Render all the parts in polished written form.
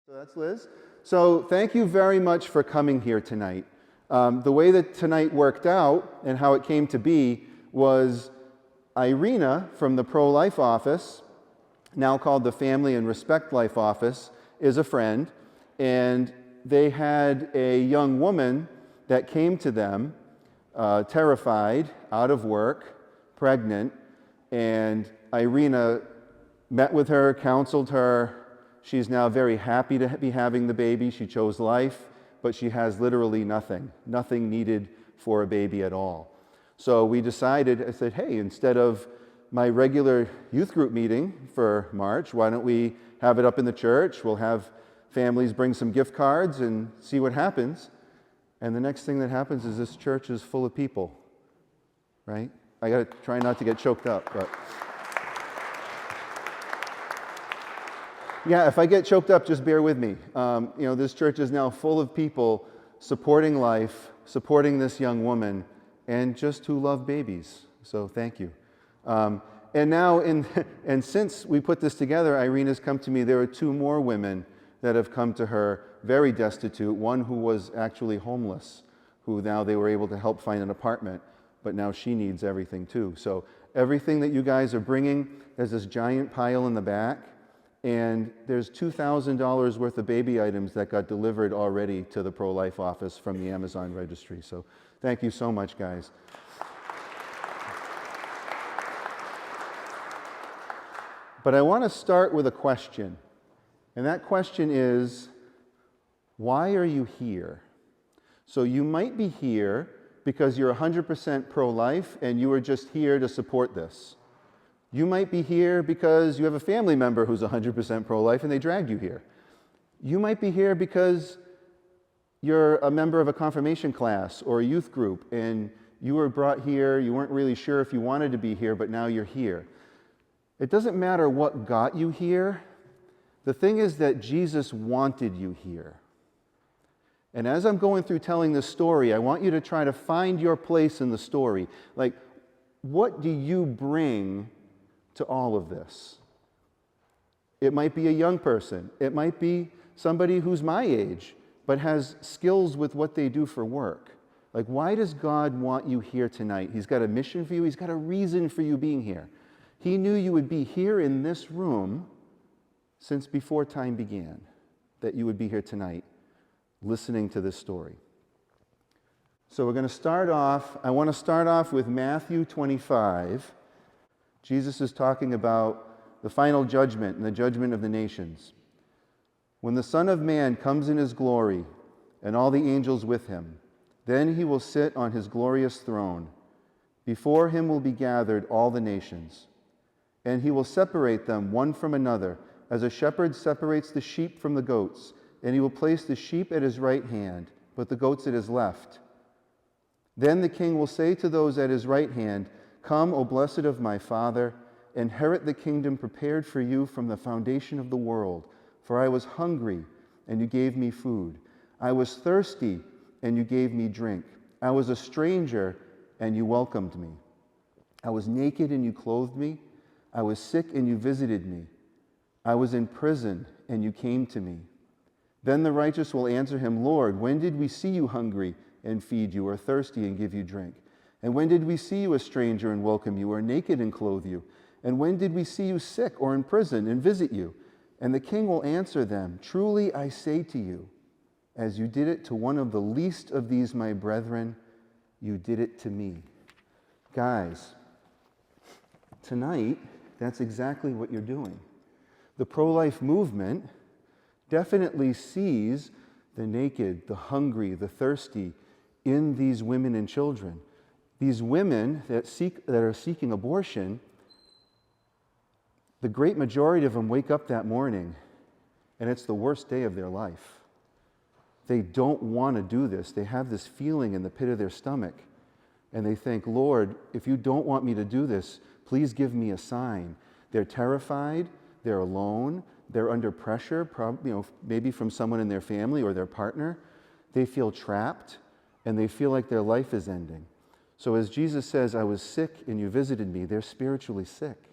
So that's Liz. So thank you very much for coming here tonight. The way that tonight worked out and how it came to be was Irina from the Prolife office, now called the Family and Respect Life office, is a friend, and they had a young woman that came to them, terrified, out of work, pregnant, and Irina met with her, counseled her. She's now very happy to be having the baby. She chose life, but she has literally nothing needed for a baby at all. So we decided, I said, hey, instead of my regular youth group meeting for March, why don't we have it up in the church? We'll have families bring some gift cards and see what happens. And the next thing that happens is this church is full of people, right? I got to try not to get choked up, but... Yeah, if I get choked up, just bear with me. This church is now full of people supporting life, supporting this young woman, and just who love babies. So thank you. And since we put this together, Irina's come to me. There are two more women that have come to her, very destitute. One who was actually homeless, who now they were able to help find an apartment, but now she needs everything too. So everything that you guys are bringing, there's this giant pile in the back. And there's $2,000 worth of baby items that got delivered already to the Pro-Life office from the Amazon registry. So thank you so much, guys. But I want to start with a question. And that question is, why are you here? So you might be here because you're 100% pro-life and you are just here to support this. You might be here because you have a family member who's 100% pro-life and they dragged you here. You might be here because you're a member of a confirmation class or a youth group and you were brought here, you weren't really sure if you wanted to be here, but now you're here. It doesn't matter what got you here. The thing is that Jesus wanted you here. And as I'm going through telling this story, I want you to try to find your place in the story. Like, what do you bring to all of this? It might be a young person. It might be somebody who's my age, but has skills with what they do for work. Like, why does God want you here tonight? He's got a mission for you. He's got a reason for you being here. He knew you would be here in this room since before time began, that you would be here tonight listening to this story. So we're going to start off, I want to start off with Matthew 25. Jesus is talking about the final judgment and the judgment of the nations. When the Son of Man comes in his glory and all the angels with him, then he will sit on his glorious throne. Before him will be gathered all the nations, and he will separate them one from another, as a shepherd separates the sheep from the goats, and he will place the sheep at his right hand, but the goats at his left. Then the king will say to those at his right hand, "Come, O blessed of my Father, inherit the kingdom prepared for you from the foundation of the world. For I was hungry, and you gave me food. I was thirsty, and you gave me drink. I was a stranger, and you welcomed me. I was naked, and you clothed me. I was sick, and you visited me. I was in prison, and you came to me." Then the righteous will answer him, "Lord, when did we see you hungry and feed you, or thirsty and give you drink? And when did we see you a stranger and welcome you, or naked and clothe you? And when did we see you sick or in prison and visit you?" And the king will answer them, "Truly I say to you, as you did it to one of the least of these my brethren, you did it to me." Guys, tonight, that's exactly what you're doing. The pro-life movement definitely sees the naked, the hungry, the thirsty in these women and children. These women that are seeking abortion, the great majority of them wake up that morning and it's the worst day of their life. They don't want to do this. They have this feeling in the pit of their stomach and they think, "Lord, if you don't want me to do this, please give me a sign." They're terrified, they're alone, they're under pressure, maybe from someone in their family or their partner. They feel trapped and they feel like their life is ending. So as Jesus says, "I was sick and you visited me," they're spiritually sick.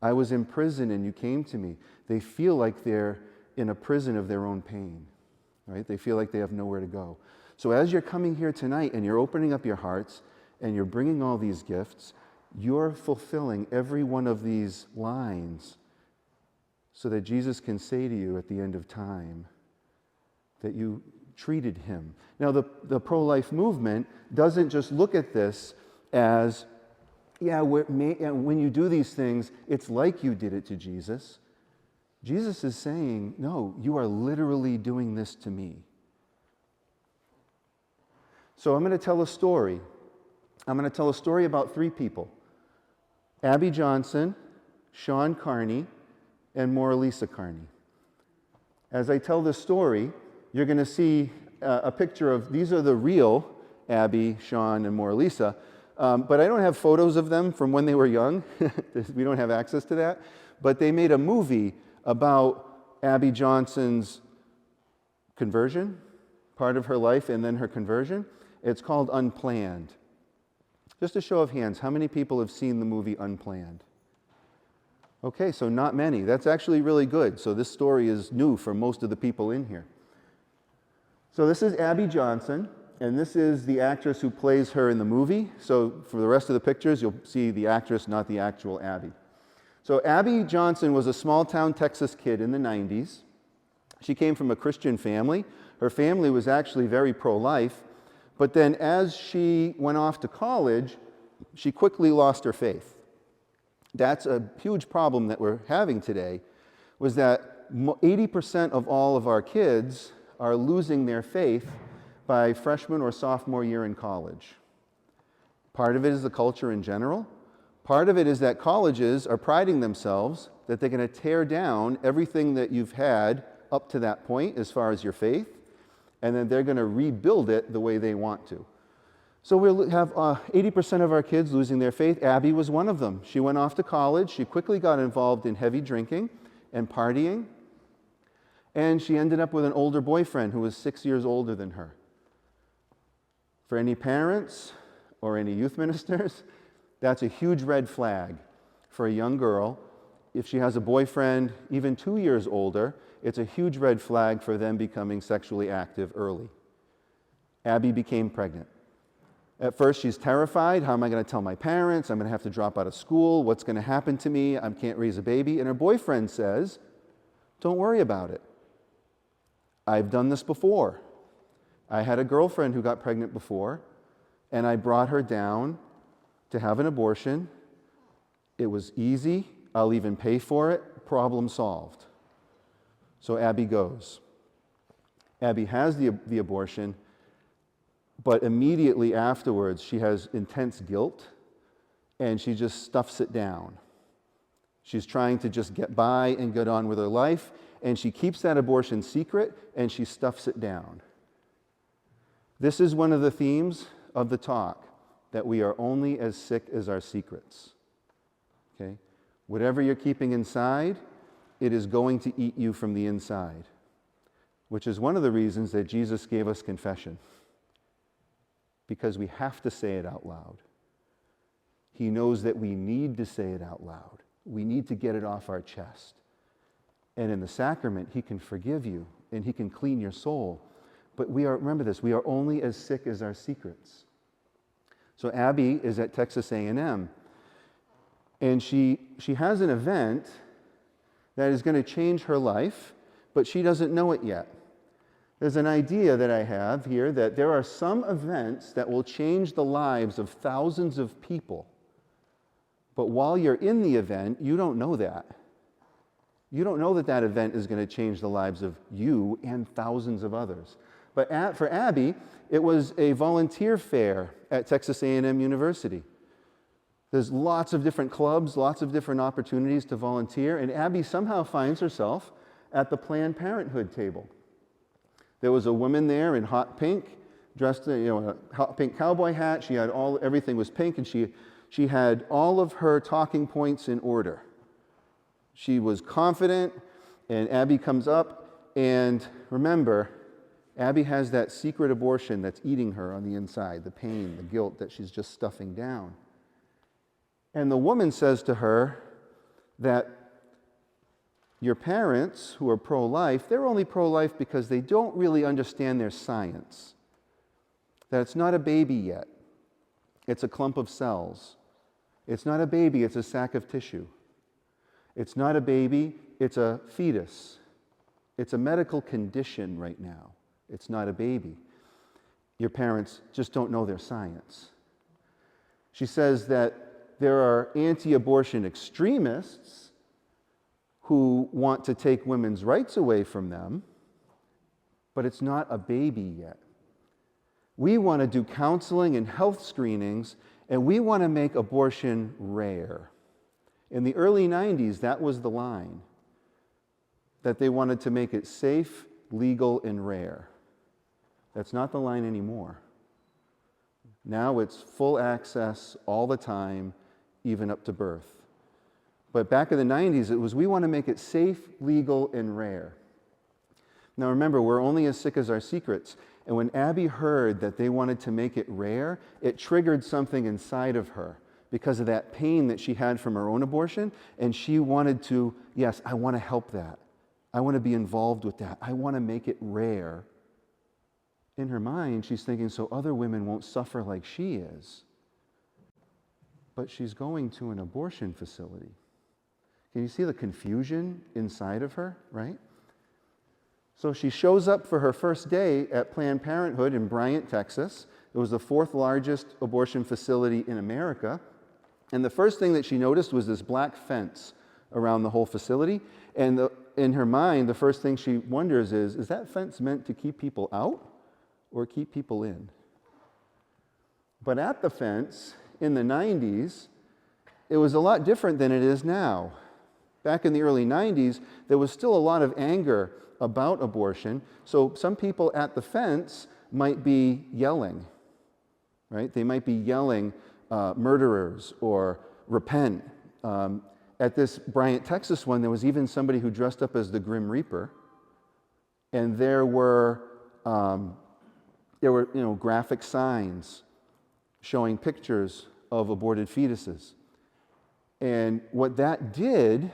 "I was in prison and you came to me." They feel like they're in a prison of their own pain, right? They feel like they have nowhere to go. So as you're coming here tonight and you're opening up your hearts and you're bringing all these gifts, you're fulfilling every one of these lines so that Jesus can say to you at the end of time that you treated him. Now, the pro-life movement doesn't just look at this as, when you do these things, it's like you did it to Jesus. Jesus is saying, no, you are literally doing this to me. So I'm going to tell a story. I'm going to tell a story about three people: Abby Johnson, Sean Carney, and Moralisa Carney. As I tell this story, you're going to see a picture of, these are the real Abby, Sean, and Moralisa, but I don't have photos of them from when they were young. We don't have access to that. But they made a movie about Abby Johnson's conversion, part of her life, and then her conversion. It's called Unplanned. Just a show of hands, how many people have seen the movie Unplanned? Okay, so not many. That's actually really good. So this story is new for most of the people in here. So this is Abby Johnson, and this is the actress who plays her in the movie. So for the rest of the pictures, you'll see the actress, not the actual Abby. So Abby Johnson was a small-town Texas kid in the 90s. She came from a Christian family. Her family was actually very pro-life. But then as she went off to college, she quickly lost her faith. That's a huge problem that we're having today, was that 80% of all of our kids are losing their faith by freshman or sophomore year in college. Part of it is the culture in general. Part of it is that colleges are priding themselves that they're going to tear down everything that you've had up to that point as far as your faith, and then they're going to rebuild it the way they want to. So we'll have 80% of our kids losing their faith. Abby was one of them. She went off to college. She quickly got involved in heavy drinking and partying, and she ended up with an older boyfriend who was 6 years older than her. For any parents or any youth ministers, that's a huge red flag for a young girl. If she has a boyfriend even 2 years older, it's a huge red flag for them becoming sexually active early. Abby became pregnant. At first, she's terrified. How am I going to tell my parents? I'm going to have to drop out of school. What's going to happen to me? I can't raise a baby. And her boyfriend says, don't worry about it. I've done this before. I had a girlfriend who got pregnant before, and I brought her down to have an abortion. It was easy. I'll even pay for it. Problem solved. So Abby goes. Abby has the abortion, but immediately afterwards she has intense guilt, and she just stuffs it down. She's trying to just get by and get on with her life, and she keeps that abortion secret, and she stuffs it down. This is one of the themes of the talk, that we are only as sick as our secrets. Okay? Whatever you're keeping inside, it is going to eat you from the inside, which is one of the reasons that Jesus gave us confession, because we have to say it out loud. He knows that we need to say it out loud. We need to get it off our chest. And in the sacrament, he can forgive you and he can clean your soul. But remember this, we are only as sick as our secrets. So Abby is at Texas A&M, and she has an event that is going to change her life, but she doesn't know it yet. There's an idea that I have here that there are some events that will change the lives of thousands of people. But while you're in the event, you don't know that. You don't know that that event is going to change the lives of you and thousands of others. But for Abby, it was a volunteer fair at Texas A&M University. There's lots of different clubs, lots of different opportunities to volunteer, and Abby somehow finds herself at the Planned Parenthood table. There was a woman there in hot pink, dressed in a hot pink cowboy hat. She had everything was pink, and she had all of her talking points in order. She was confident, and Abby comes up, and remember, Abby has that secret abortion that's eating her on the inside, the pain, the guilt that she's just stuffing down. And the woman says to her that Your parents, who are pro-life, they're only pro-life because they don't really understand their science. That it's not a baby yet. It's a clump of cells. It's not a baby, it's a sack of tissue. It's not a baby, it's a fetus. It's a medical condition right now. It's not a baby. Your parents just don't know their science. She says that there are anti-abortion extremists who want to take women's rights away from them, but it's not a baby yet. We want to do counseling and health screenings, and we want to make abortion rare. In the early 90s, that was the line, that they wanted to make it safe, legal, and rare. That's not the line anymore. Now it's full access all the time, even up to birth. But back in the 90s, it was, we want to make it safe, legal, and rare. Now remember, we're only as sick as our secrets. And when Abby heard that they wanted to make it rare, it triggered something inside of her because of that pain that she had from her own abortion. And she wanted to, yes, I want to help that. I want to be involved with that. I want to make it rare. In her mind, she's thinking, so other women won't suffer like she is. But she's going to an abortion facility. Can you see the confusion inside of her, right? So she shows up for her first day at Planned Parenthood in Bryant, Texas. It was the 4th largest abortion facility in America. And the first thing that she noticed was this black fence around the whole facility. And in her mind, the first thing she wonders is that fence meant to keep people out or keep people in? But at the fence, in the 90s, it was a lot different than it is now. Back in the early 90s, there was still a lot of anger about abortion. So some people at the fence might be yelling, right? They might be yelling, murderers or repent. At this Bryant, Texas one, there was even somebody who dressed up as the Grim Reaper. And there were graphic signs showing pictures of aborted fetuses. And what that did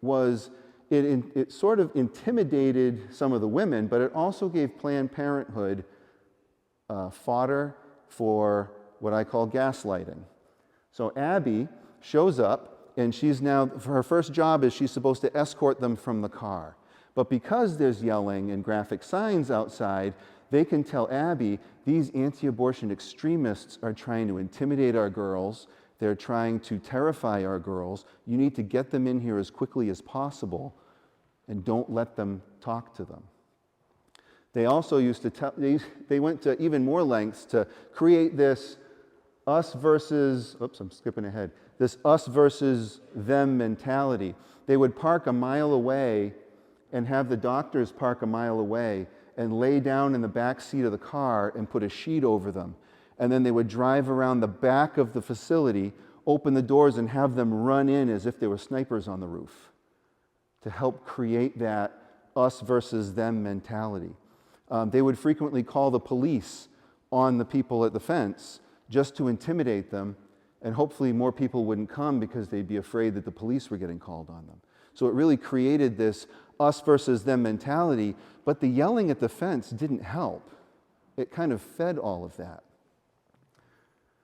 was it sort of intimidated some of the women, but it also gave Planned Parenthood fodder for what I call gaslighting. So Abby shows up, and she's now, her first job is she's supposed to escort them from the car. But because there's yelling and graphic signs outside, they can tell Abby, these anti-abortion extremists are trying to intimidate our girls. They're trying to terrify our girls. You need to get them in here as quickly as possible and don't let them talk to them. They also used to tell, they went to even more lengths to create this us versus, this us versus them mentality. They would park a mile away and have the doctors park a mile away and lay down in the back seat of the car and put a sheet over them. And then they would drive around the back of the facility, open the doors, and have them run in as if there were snipers on the roof to help create that us versus them mentality. They would frequently call the police on the people at the fence just to intimidate them, and hopefully more people wouldn't come because they'd be afraid that the police were getting called on them. So it really created this us versus them mentality, but the yelling at the fence didn't help. It kind of fed all of that.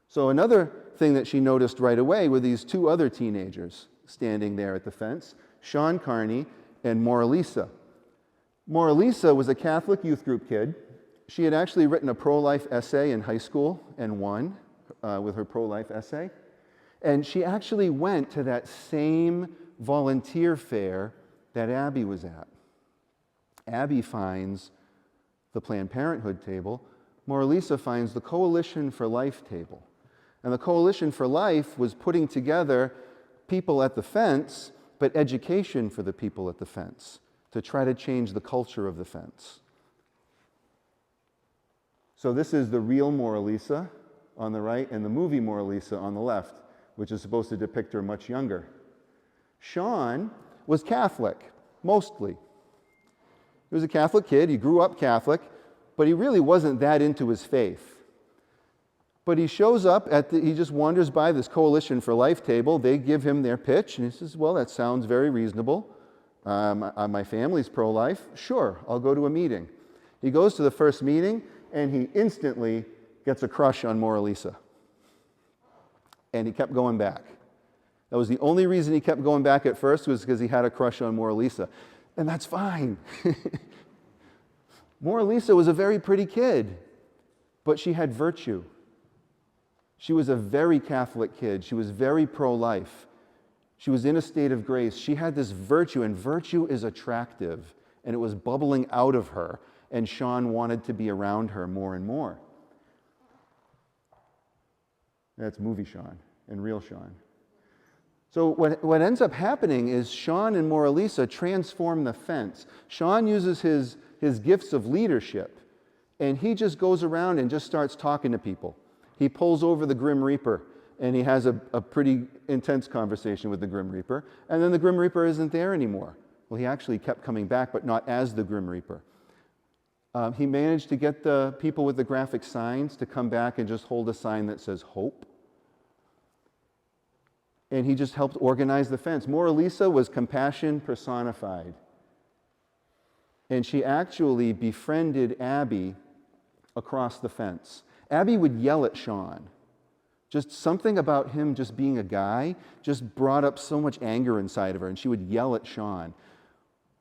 So another thing that she noticed right away were these two other teenagers standing there at the fence, Sean Carney and Moralisa. Moralisa was a Catholic youth group kid. She had actually written a pro-life essay in high school and won with her pro-life essay. And she actually went to that same volunteer fair that Abby was at. Abby finds the Planned Parenthood table. Moralisa finds the Coalition for Life table. And the Coalition for Life was putting together people at the fence, but education for the people at the fence to try to change the culture of the fence. So this is the real Moralisa on the right and the movie Moralisa on the left, which is supposed to depict her much younger. Sean was Catholic, mostly. He was a Catholic kid. He grew up Catholic, but he really wasn't that into his faith. But he shows up he just wanders by this Coalition for Life table. They give him their pitch, and he says, well, that sounds very reasonable. My family's pro-life. Sure, I'll go to a meeting. He goes to the first meeting, and he instantly gets a crush on Moralisa. And he kept going back. That was the only reason he kept going back at first, was because he had a crush on Moralisa. And that's fine. Moralisa was a very pretty kid, but she had virtue. She was a very Catholic kid. She was very pro-life. She was in a state of grace. She had this virtue, and virtue is attractive, and it was bubbling out of her, and Sean wanted to be around her more and more. That's movie Sean and real Sean. So what ends up happening is Sean and Moralisa transform the fence. Sean uses his gifts of leadership, and he just goes around and just starts talking to people. He pulls over the Grim Reaper, and he has a pretty intense conversation with the Grim Reaper, and then the Grim Reaper isn't there anymore. Well, he actually kept coming back, but not as the Grim Reaper. He managed to get the people with the graphic signs to come back and just hold a sign that says hope. And he just helped organize the fence. Moralisa was compassion personified. And she actually befriended Abby across the fence. Abby would yell at Sean. Just something about him just being a guy just brought up so much anger inside of her, and she would yell at Sean.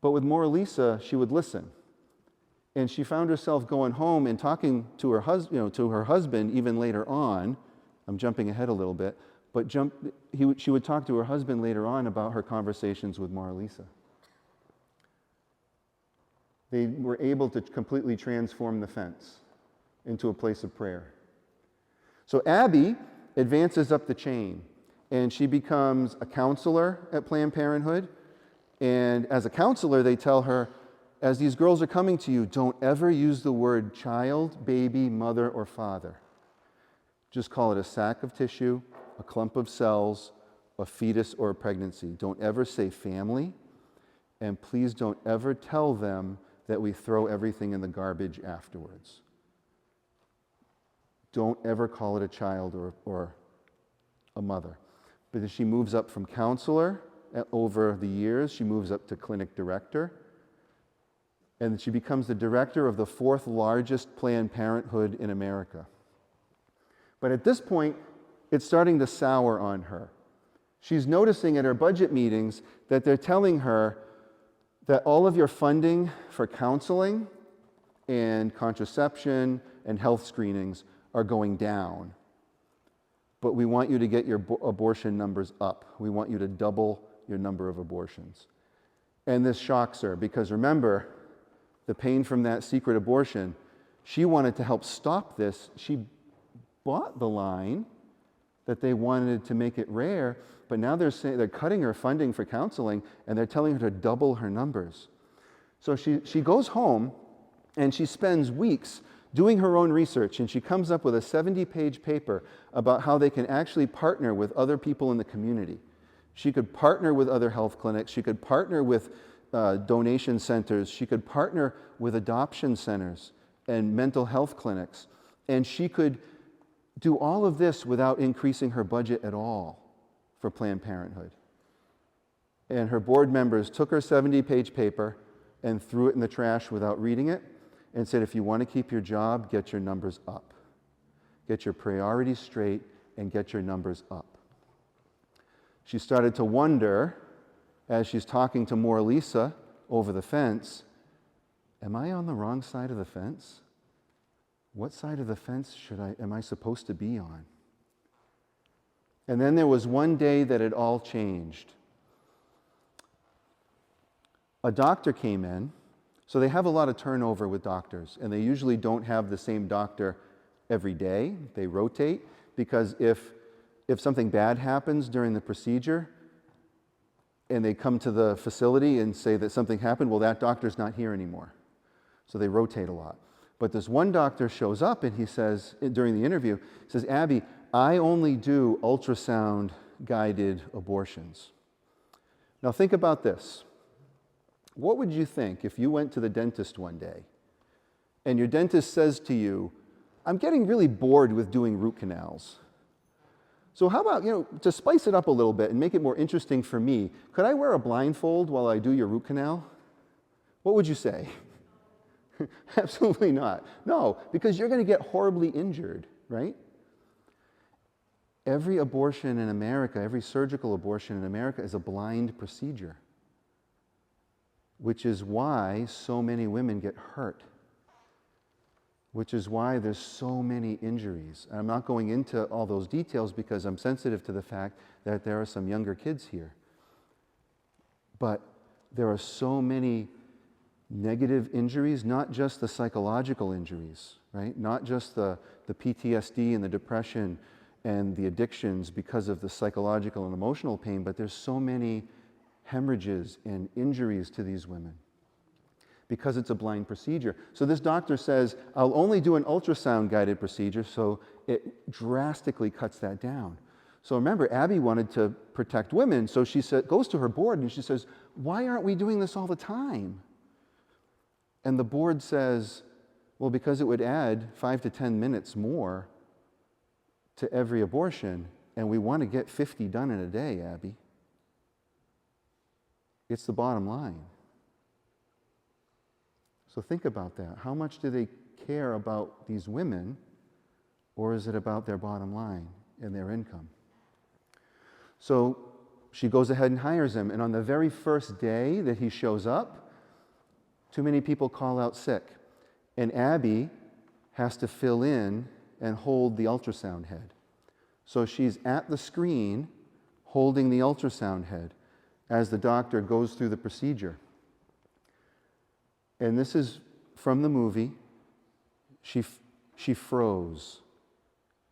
But with Moralisa, she would listen. And she found herself going home and talking to her husband even later on. I'm jumping ahead a little bit, but she would talk to her husband later on about her conversations with Moralisa. They were able to completely transform the fence into a place of prayer. So Abby advances up the chain, and she becomes a counselor at Planned Parenthood. And as a counselor, they tell her, as these girls are coming to you, don't ever use the word child, baby, mother, or father. Just call it a sac of tissue, a clump of cells, a fetus, or a pregnancy. Don't ever say family, and please don't ever tell them that we throw everything in the garbage afterwards. Don't ever call it a child or a mother. But as she moves up from counselor over the years, she moves up to clinic director, and she becomes the director of the 4th largest Planned Parenthood in America. But at this point, it's starting to sour on her. She's noticing at her budget meetings that they're telling her that all of your funding for counseling and contraception and health screenings are going down. But we want you to get your abortion numbers up. We want you to double your number of abortions. And this shocks her because remember, the pain from that secret abortion, she wanted to help stop this. She bought the line that they wanted to make it rare, but now they're cutting her funding for counseling, and they're telling her to double her numbers. So she goes home, and she spends weeks doing her own research, and she comes up with a 70-page paper about how they can actually partner with other people in the community. She could partner with other health clinics. She could partner with donation centers. She could partner with adoption centers and mental health clinics. And she could do all of this without increasing her budget at all for Planned Parenthood. And her board members took her 70-page paper and threw it in the trash without reading it and said, if you want to keep your job, get your numbers up. Get your priorities straight and get your numbers up. She started to wonder, as she's talking to Moralisa over the fence, am I on the wrong side of the fence? What side of the fence am I supposed to be on? And then there was one day that it all changed. A doctor came in, so they have a lot of turnover with doctors, and they usually don't have the same doctor every day. They rotate, because if something bad happens during the procedure, and they come to the facility and say that something happened, well, that doctor's not here anymore. So they rotate a lot. But this one doctor shows up and he says, during the interview, he says, Abby, I only do ultrasound-guided abortions. Now think about this. What would you think if you went to the dentist one day and your dentist says to you, I'm getting really bored with doing root canals. So how about, to spice it up a little bit and make it more interesting for me, could I wear a blindfold while I do your root canal? What would you say? Absolutely not. No, because you're going to get horribly injured, right? Every abortion in America, every surgical abortion in America is a blind procedure, which is why so many women get hurt, which is why there's so many injuries. And I'm not going into all those details because I'm sensitive to the fact that there are some younger kids here. But there are so many negative injuries, not just the psychological injuries, right? Not just the PTSD and the depression and the addictions because of the psychological and emotional pain, but there's so many hemorrhages and injuries to these women because it's a blind procedure. So this doctor says, I'll only do an ultrasound-guided procedure, so it drastically cuts that down. So remember, Abby wanted to protect women, so she goes to her board and she says, why aren't we doing this all the time? And the board says, well, because it would add 5 to 10 minutes more to every abortion, and we want to get 50 done in a day, Abby. It's the bottom line. So think about that. How much do they care about these women, or is it about their bottom line and their income? So she goes ahead and hires him, and on the very first day that he shows up, too many people call out sick, and Abby has to fill in and hold the ultrasound head. So she's at the screen holding the ultrasound head as the doctor goes through the procedure. And this is from the movie. She froze.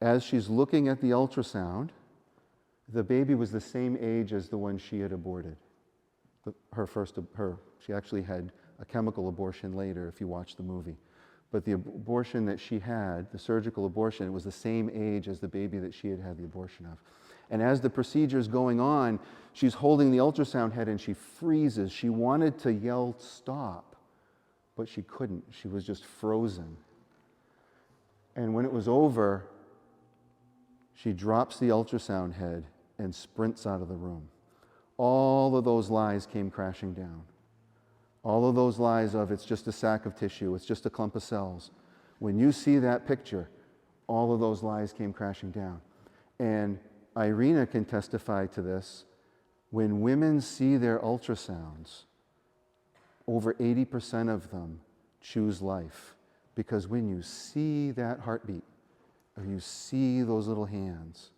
As she's looking at the ultrasound, the baby was the same age as the one she had aborted. She actually had a chemical abortion later, if you watch the movie. But the abortion that she had, the surgical abortion, it was the same age as the baby that she had had the abortion of. And as the procedure is going on, she's holding the ultrasound head and she freezes. She wanted to yell, stop, but she couldn't. She was just frozen. And when it was over, she drops the ultrasound head and sprints out of the room. All of those lies came crashing down. All of those lies of it's just a sack of tissue, it's just a clump of cells. When you see that picture, all of those lies came crashing down. And Irina can testify to this. When women see their ultrasounds, over 80% of them choose life. Because when you see that heartbeat, or you see those little hands,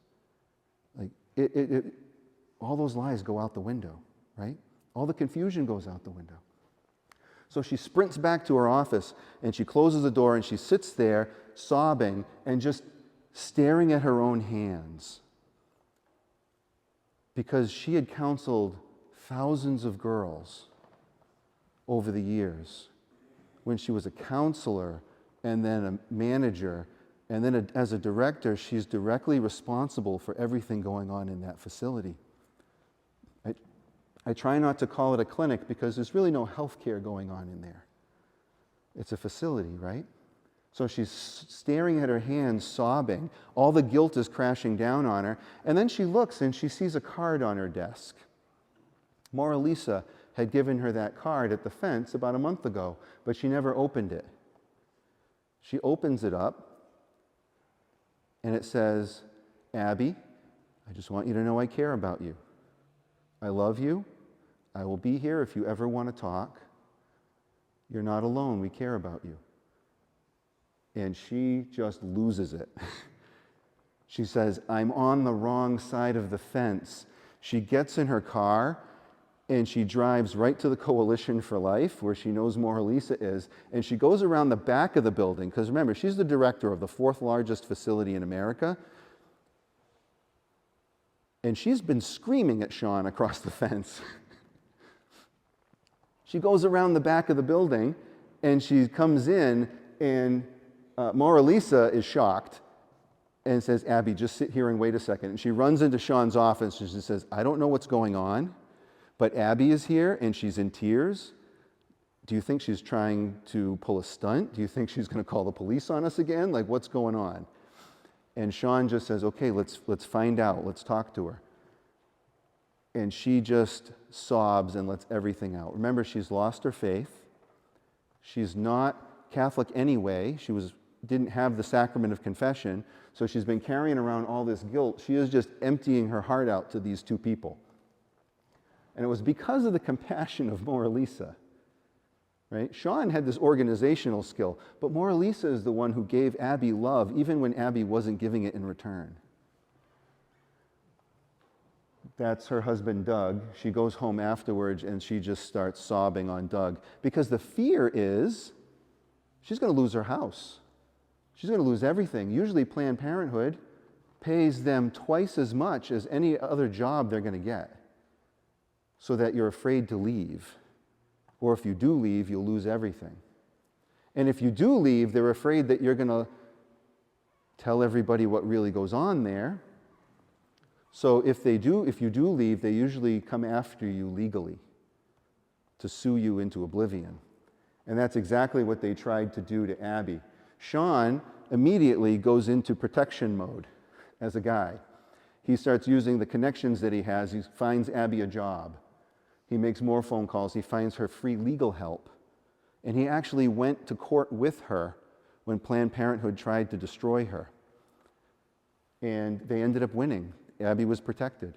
like all those lies go out the window, right? All the confusion goes out the window. So she sprints back to her office and she closes the door and she sits there sobbing and just staring at her own hands. Because she had counseled thousands of girls over the years. When she was a counselor and then a manager and then as a director, she's directly responsible for everything going on in that facility. I try not to call it a clinic because there's really no health care going on in there. It's a facility, right? So she's staring at her hands, sobbing. All the guilt is crashing down on her. And then she looks and she sees a card on her desk. Mora Lisa had given her that card at the fence about a month ago, but she never opened it. She opens it up, and it says, Abby, I just want you to know I care about you. I love you. I will be here if you ever want to talk. You're not alone. We care about you. And she just loses it. She says, I'm on the wrong side of the fence. She gets in her car and she drives right to the Coalition for Life, where she knows Mora Lisa is, and she goes around the back of the building, because remember, she's the director of the 4th largest facility in America. And she's been screaming at Sean across the fence. She goes around the back of the building, and she comes in, and Mora Lisa is shocked and says, Abby, just sit here and wait a second. And she runs into Sean's office, and she says, I don't know what's going on, but Abby is here, and she's in tears. Do you think she's trying to pull a stunt? Do you think she's going to call the police on us again? Like, what's going on? And Sean just says, okay, let's find out. Let's talk to her. And she just sobs and lets everything out. Remember, she's lost her faith. She's not Catholic anyway. She didn't have the sacrament of confession, so she's been carrying around all this guilt. She is just emptying her heart out to these two people. And it was because of the compassion of Moralisa. Right? Sean had this organizational skill, but Moralisa is the one who gave Abby love, even when Abby wasn't giving it in return. That's her husband, Doug. She goes home afterwards and she just starts sobbing on Doug because the fear is she's going to lose her house. She's going to lose everything. Usually Planned Parenthood pays them twice as much as any other job they're going to get, so that you're afraid to leave. Or if you do leave, you'll lose everything. And if you do leave, they're afraid that you're going to tell everybody what really goes on there. So if you do leave, they usually come after you legally to sue you into oblivion. And that's exactly what they tried to do to Abby. Sean immediately goes into protection mode as a guy. He starts using the connections that he has. He finds Abby a job. He makes more phone calls. He finds her free legal help. And he actually went to court with her when Planned Parenthood tried to destroy her. And they ended up winning. Abby was protected.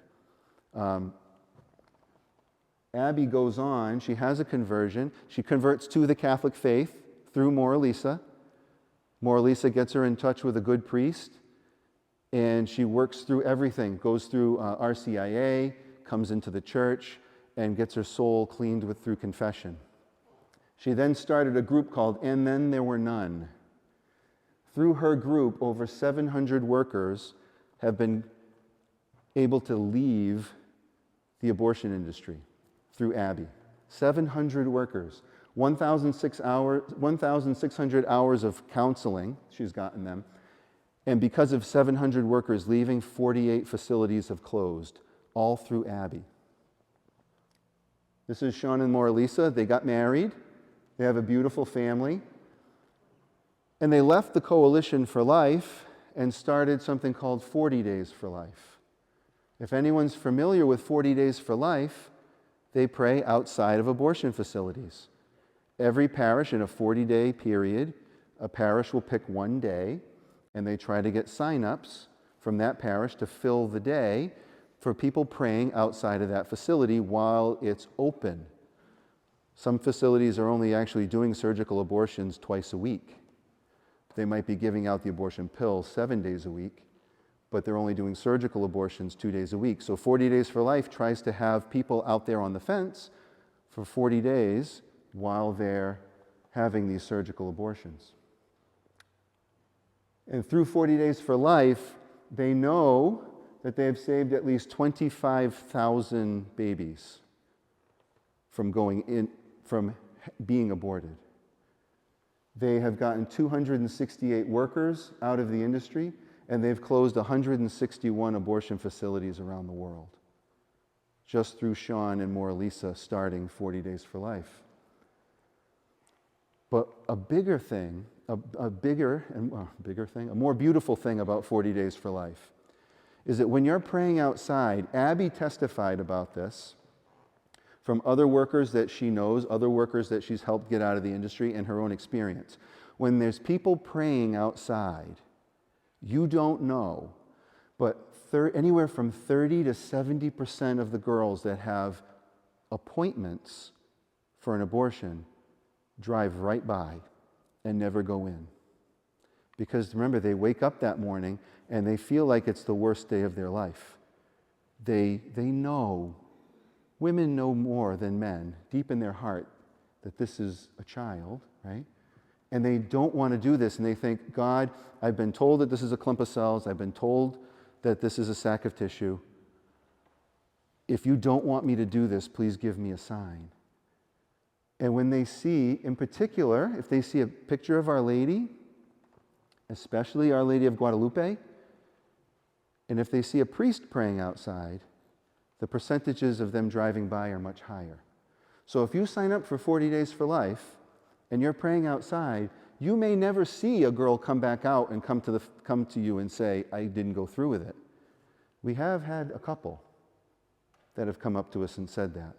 Abby goes on. She has a conversion. She converts to the Catholic faith through Moralisa. Moralisa gets her in touch with a good priest. And she works through everything, goes through RCIA, comes into the church, and gets her soul cleaned through confession. She then started a group called And Then There Were None. Through her group, over 700 workers have been able to leave the abortion industry through Abby. 700 workers, 1,600 hours of counseling, she's gotten them. And because of 700 workers leaving, 48 facilities have closed, all through Abby. This is Sean and Moralisa. They got married. They have a beautiful family. And they left the Coalition for Life and started something called 40 Days for Life. If anyone's familiar with 40 Days for Life, they pray outside of abortion facilities. Every parish in a 40-day period, a parish will pick one day, and they try to get sign-ups from that parish to fill the day for people praying outside of that facility while it's open. Some facilities are only actually doing surgical abortions twice a week. They might be giving out the abortion pill 7 days a week, but they're only doing surgical abortions 2 days a week. So 40 Days for Life tries to have people out there on the fence for 40 days while they're having these surgical abortions. And through 40 Days for Life, they know that they have saved at least 25,000 babies from being aborted. They have gotten 268 workers out of the industry, and they've closed 161 abortion facilities around the world, just through Sean and Moralisa starting 40 Days for Life. But a more beautiful thing about 40 Days for Life is that when you're praying outside, Abby testified about this from other workers that she knows, other workers that she's helped get out of the industry, and her own experience. When there's people praying outside, you don't know, but anywhere from 30 to 70% of the girls that have appointments for an abortion drive right by and never go in. Because remember, they wake up that morning and they feel like it's the worst day of their life. They know, women know more than men, deep in their heart, that this is a child, right? And they don't want to do this, and they think, God, I've been told that this is a clump of cells. I've been told that this is a sac of tissue. If you don't want me to do this, please give me a sign. And when they see, in particular, if they see a picture of Our Lady, especially Our Lady of Guadalupe, and if they see a priest praying outside, the percentages of them driving by are much higher. So if you sign up for 40 Days for Life, and you're praying outside, You may never see a girl come back out and come to you and say, I didn't go through with it. We have had a couple that have come up to us and said that.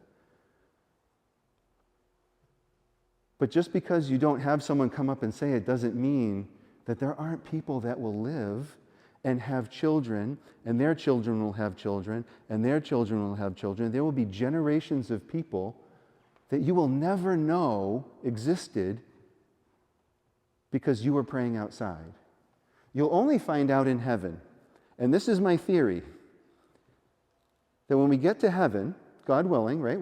But just because you don't have someone come up and say it doesn't mean that there aren't people that will live and have children, and their children will have children, and their children will have children. There will be generations of people that you will never know existed because you were praying outside. You'll only find out in heaven. And this is my theory, that when we get to heaven, God willing, right?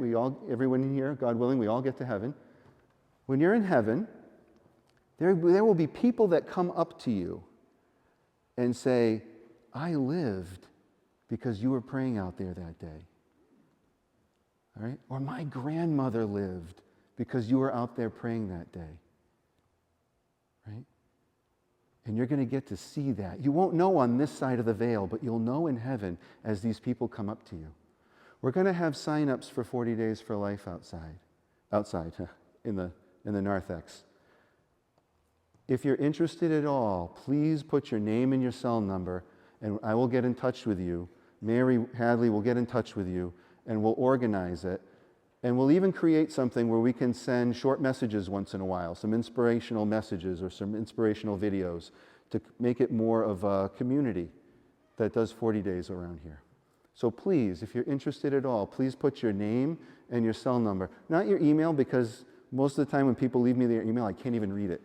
Everyone in here, God willing, we all get to heaven. When you're in heaven, there will be people that come up to you and say, I lived because you were praying out there that day. All right? Or my grandmother lived because you were out there praying that day. Right? And you're going to get to see that. You won't know on this side of the veil, but you'll know in heaven as these people come up to you. We're going to have sign-ups for 40 Days for Life outside in the narthex. If you're interested at all, please put your name and your cell number, and I will get in touch with you. Mary Hadley will get in touch with you, and we'll organize it. And we'll even create something where we can send short messages once in a while, some inspirational messages or some inspirational videos to make it more of a community that does 40 days around here. So please, if you're interested at all, please put your name and your cell number. Not your email, because most of the time when people leave me their email, I can't even read it.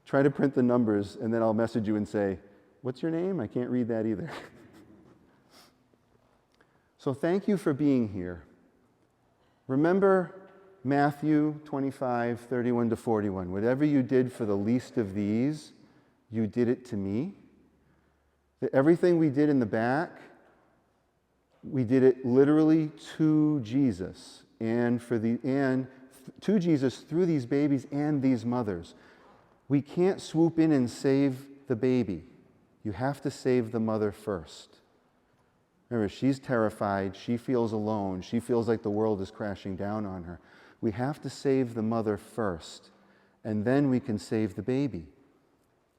Try to print the numbers, and then I'll message you and say, what's your name? I can't read that either. So thank you for being here. Remember Matthew 25, 31 to 41. Whatever you did for the least of these, you did it to me. That everything we did in the back, we did it literally to Jesus and to Jesus through these babies and these mothers. We can't swoop in and save the baby. You have to save the mother first. Remember, she's terrified, she feels alone, she feels like the world is crashing down on her. We have to save the mother first, and then we can save the baby.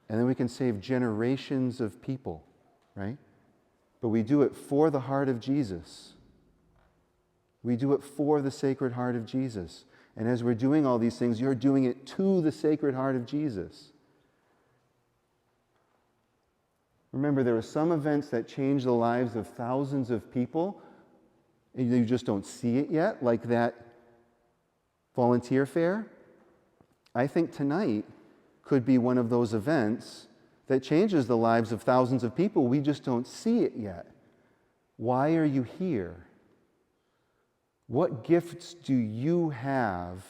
And then we can save generations of people, right? But we do it for the heart of Jesus. We do it for the Sacred Heart of Jesus. And as we're doing all these things, you're doing it to the Sacred Heart of Jesus. Remember, there are some events that change the lives of thousands of people, and you just don't see it yet, like that volunteer fair. I think tonight could be one of those events that changes the lives of thousands of people. We just don't see it yet. Why are you here? What gifts do you have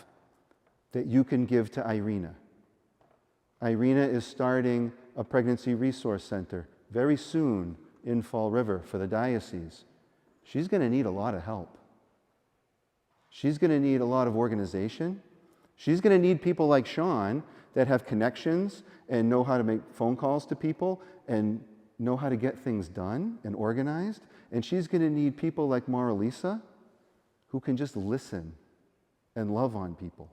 that you can give to Irina? Irina is starting a pregnancy resource center very soon in Fall River for the diocese. She's going to need a lot of help. She's going to need a lot of organization. She's going to need people like Sean that have connections and know how to make phone calls to people and know how to get things done and organized. And she's going to need people like Mara Lisa who can just listen and love on people.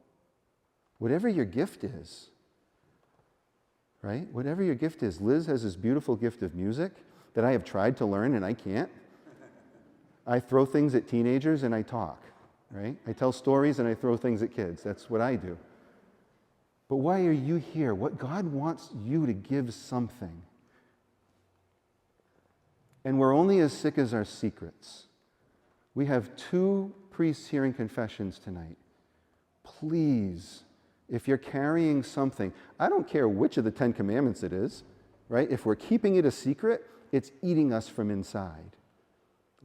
Whatever your gift is, right? Whatever your gift is. Liz has this beautiful gift of music that I have tried to learn and I can't. I throw things at teenagers and I talk, right? I tell stories and I throw things at kids. That's what I do. But why are you here? What God wants you to give something. And we're only as sick as our secrets. We have 2 priests hearing confessions tonight. Please, if you're carrying something, I don't care which of the 10 commandments it is, right? If we're keeping it a secret, it's eating us from inside.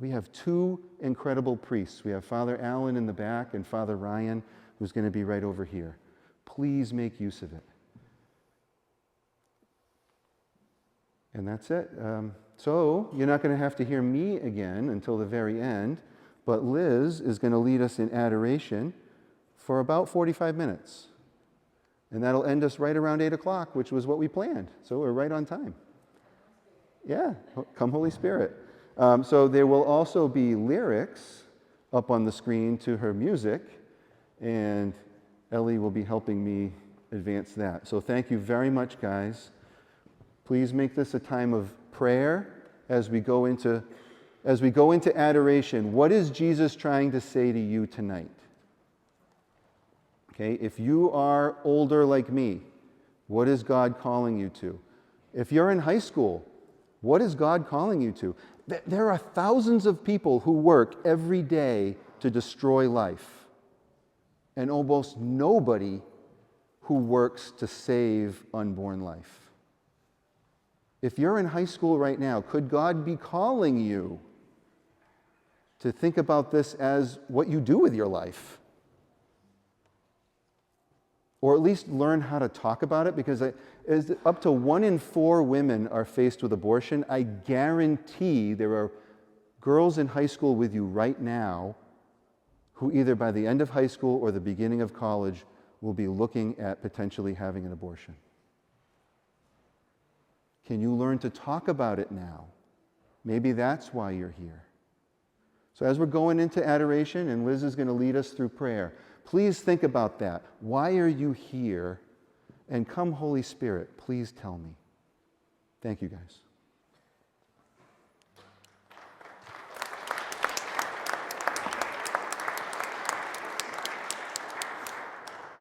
We have 2 incredible priests. We have Father Allen in the back and Father Ryan, who's going to be right over here. Please make use of it. And that's it. So you're not going to have to hear me again until the very end, but Liz is going to lead us in adoration for about 45 minutes. And that'll end us right around 8 o'clock, which was what we planned. So we're right on time. Yeah, come Holy Spirit. So there will also be lyrics up on the screen to her music. And Ellie will be helping me advance that. So thank you very much, guys. Please make this a time of prayer as we go into adoration. What is Jesus trying to say to you tonight? Okay, if you are older like me, what is God calling you to? If you're in high school, what is God calling you to? There are thousands of people who work every day to destroy life, and almost nobody who works to save unborn life. If you're in high school right now, could God be calling you to think about this as what you do with your life? Or at least learn how to talk about it, because up to 1 in 4 women are faced with abortion. I guarantee there are girls in high school with you right now who either by the end of high school or the beginning of college will be looking at potentially having an abortion. Can you learn to talk about it now? Maybe that's why you're here. So as we're going into adoration, and Liz is going to lead us through prayer, please think about that. Why are you here? And come, Holy Spirit, please tell me. Thank you, guys.